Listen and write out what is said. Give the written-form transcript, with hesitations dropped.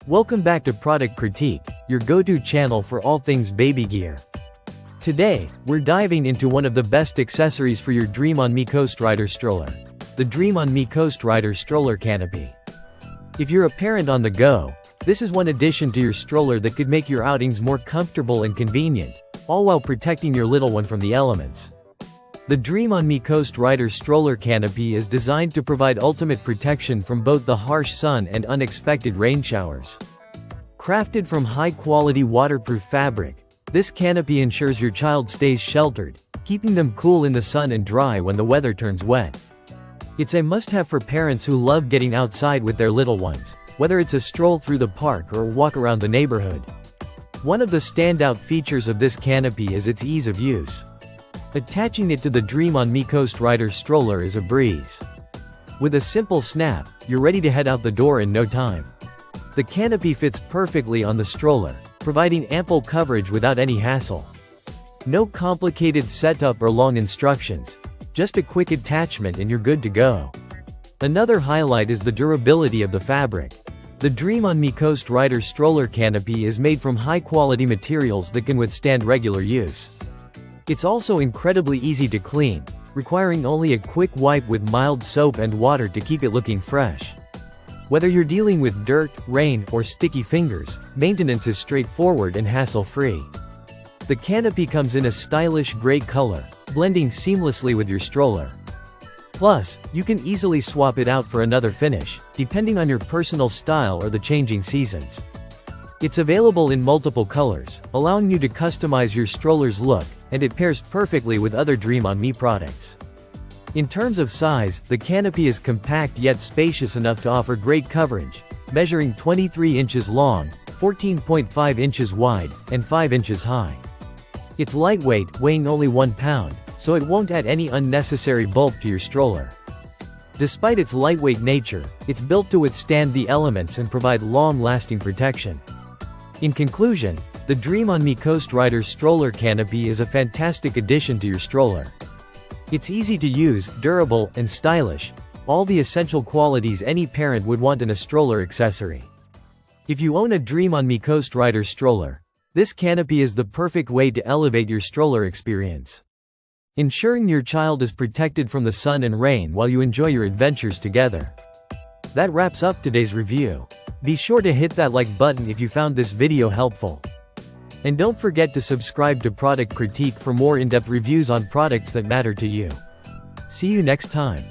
Welcome back to Product Critique, your go-to channel for all things baby gear. Today, we're diving into one of the best accessories for your Dream on Me Coast Rider stroller, the Dream on Me Coast Rider Stroller Canopy. If you're a parent on the go, this is one addition to your stroller that could make your outings more comfortable and convenient, all while protecting your little one from the elements. The Dream on Me Coast Rider Stroller Canopy is designed to provide ultimate protection from both the harsh sun and unexpected rain showers. Crafted from high-quality waterproof fabric, this canopy ensures your child stays sheltered, keeping them cool in the sun and dry when the weather turns wet. It's a must-have for parents who love getting outside with their little ones, whether it's a stroll through the park or a walk around the neighborhood. One of the standout features of this canopy is its ease of use. Attaching it to the Dream on Me Coast Rider stroller is a breeze. With a simple snap, you're ready to head out the door in no time. The canopy fits perfectly on the stroller, providing ample coverage without any hassle. No complicated setup or long instructions, just a quick attachment and you're good to go. Another highlight is the durability of the fabric. The Dream on Me Coast Rider stroller canopy is made from high-quality materials that can withstand regular use. It's also incredibly easy to clean, requiring only a quick wipe with mild soap and water to keep it looking fresh. Whether you're dealing with dirt, rain, or sticky fingers, maintenance is straightforward and hassle-free. The canopy comes in a stylish gray color, blending seamlessly with your stroller. Plus, you can easily swap it out for another finish, depending on your personal style or the changing seasons. It's available in multiple colors, allowing you to customize your stroller's look, and it pairs perfectly with other Dream on Me products. In terms of size, the canopy is compact yet spacious enough to offer great coverage, measuring 23 inches long, 14.5 inches wide, and 5 inches high. It's lightweight, weighing only 1 pound, so it won't add any unnecessary bulk to your stroller. Despite its lightweight nature, it's built to withstand the elements and provide long-lasting protection. In conclusion, the Dream on Me Coast Rider Stroller Canopy is a fantastic addition to your stroller. It's easy to use, durable, and stylish, all the essential qualities any parent would want in a stroller accessory. If you own a Dream on Me Coast Rider stroller, this canopy is the perfect way to elevate your stroller experience, ensuring your child is protected from the sun and rain while you enjoy your adventures together. That wraps up today's review. Be sure to hit that like button if you found this video helpful. And don't forget to subscribe to Product Critique for more in-depth reviews on products that matter to you. See you next time.